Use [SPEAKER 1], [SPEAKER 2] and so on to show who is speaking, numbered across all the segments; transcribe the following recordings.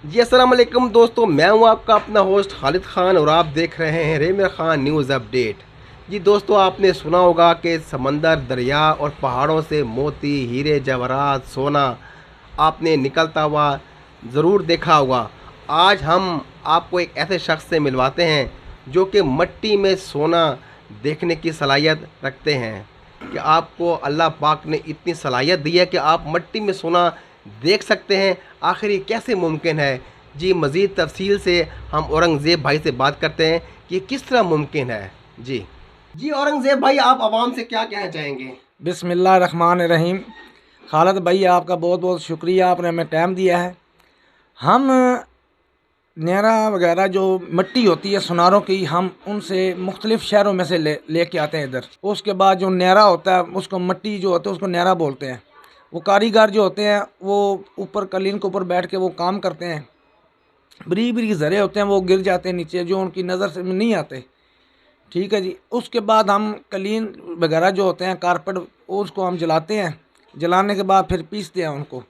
[SPEAKER 1] जी अस्सलाम वालेकुम दोस्तों, मैं हूं आपका अपना होस्ट खालिद खान और आप देख रहे हैं रेमर खान न्यूज़ अपडेट। जी दोस्तों, आपने सुना होगा कि समंदर, दरिया और पहाड़ों से मोती, हीरे, जवाहरात, सोना आपने निकलता हुआ ज़रूर देखा होगा। आज हम आपको एक ऐसे शख्स से मिलवाते हैं जो कि मिट्टी में सोना देखने की सलाहियत रखते हैं। कि आपको अल्लाह पाक ने इतनी सलाहियत दी है कि आप मिट्टी में सोना देख सकते हैं। आखिर ये कैसे मुमकिन है? जी मज़ीद तफसील से हम औरंगज़ेब भाई से बात करते हैं कि किस तरह मुमकिन है। जी जी औरंगज़ेब भाई, आप आवाम से क्या कहना चाहेंगे?
[SPEAKER 2] बिस्मिल्लाहिर्रहमानिर्रहीम। खालिद भाई, आपका बहुत बहुत शुक्रिया, आपने हमें टाइम दिया है। हम न्यारा वगैरह जो मिट्टी होती है सुनारों की, हम उनसे मुख्तलिफ़ शहरों में से लेके आते हैं इधर। उसके बाद जो न्यारा होता है उसको मिट्टी जो होता है उसको न्यारा बोलते हैं। वो कारीगर जो होते हैं वो ऊपर कलीन के ऊपर बैठ के वो काम करते हैं। बरीक बरीक ज़रे होते हैं, वो गिर जाते हैं नीचे, जो उनकी नज़र से नहीं आते। ठीक है जी। उसके बाद हम कलीन वगैरह जो होते हैं, कारपेट, उसको हम जलाते हैं। जलाने के बाद फिर पीसते हैं उनको।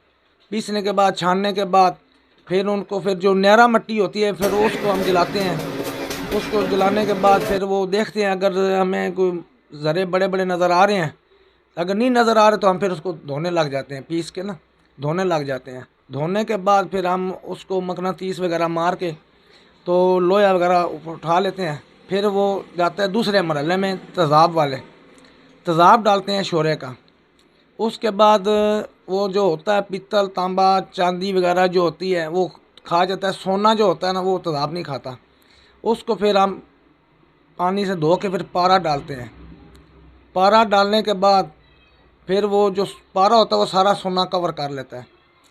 [SPEAKER 2] पीसने के बाद, छानने के बाद फिर उनको, फिर जो न्यारा मिट्टी होती है फिर उसको हम जलाते हैं। उसको जलाने के बाद फिर वो देखते हैं, अगर हमें कोई ज़रे बड़े बड़े नज़र आ रहे हैं, अगर नहीं नज़र आ रहे तो हम फिर उसको धोने लग जाते हैं, पीस के ना धोने लग जाते हैं। धोने के बाद फिर हम उसको मकनातीस वगैरह मार के तो लोहा वगैरह उठा लेते हैं। फिर वो जाता है दूसरे मरहले में, तेज़ाब वाले। तेज़ाब डालते हैं शोरे का। उसके बाद वो जो होता है पीतल, तांबा, चांदी वगैरह जो होती है वो खा जाता है। सोना जो होता है ना वो तेज़ाब नहीं खाता। उसको फिर हम पानी से धो के फिर पारा डालते हैं। पारा डालने के बाद फिर वो जो पारा होता है वो सारा सोना कवर कर लेता है,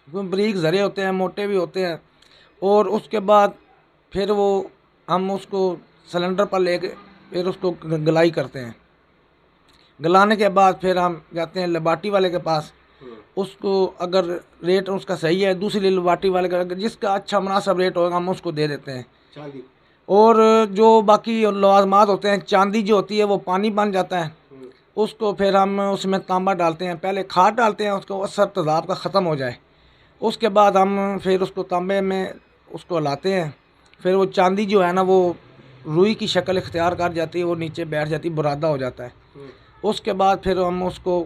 [SPEAKER 2] क्योंकि बारीक ज़रे होते हैं, मोटे भी होते हैं। और उसके बाद फिर वो हम उसको सिलेंडर पर लेके फिर उसको गलाई करते हैं। गलाने के बाद फिर हम जाते हैं लिबार्टी वाले के पास। उसको अगर रेट उसका सही है, दूसरी लिबार्टी वाले का अगर जिसका अच्छा मुनासिब रेट होगा हम उसको दे देते हैं।
[SPEAKER 1] चांदी।
[SPEAKER 2] और जो बाकी लवाजमात होते हैं, चांदी जो होती है वो पानी बन जाता है। उसको फिर हम उसमें तांबा डालते हैं, पहले खाद डालते हैं उसको असर तेज़ाब का ख़त्म हो जाए। उसके बाद हम फिर उसको तांबे में उसको लाते हैं। फिर वो चांदी जो है ना वो रुई की शक्ल इख्तियार कर जाती है, वो नीचे बैठ जाती है, बुरादा हो जाता है। उसके बाद फिर हम उसको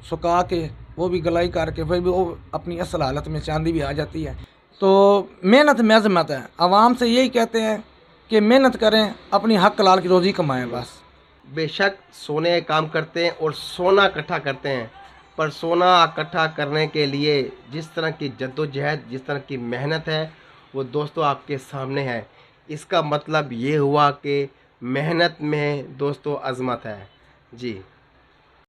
[SPEAKER 2] सुखा के वो भी गलाई करके फिर भी वो अपनी असल हालत में चांदी भी आ जाती है। तो मेहनत में अज़मत है। आवाम से यही कहते हैं कि मेहनत करें, अपनी हक हलाल की रोज़ी कमाएं बस।
[SPEAKER 1] बेशक सोने का काम करते हैं और सोना इकट्ठा करते हैं, पर सोना इकट्ठा करने के लिए जिस तरह की जद्दोजहद, जिस तरह की मेहनत है, वो दोस्तों आपके सामने है। इसका मतलब ये हुआ कि मेहनत में दोस्तों अज़मत है। जी।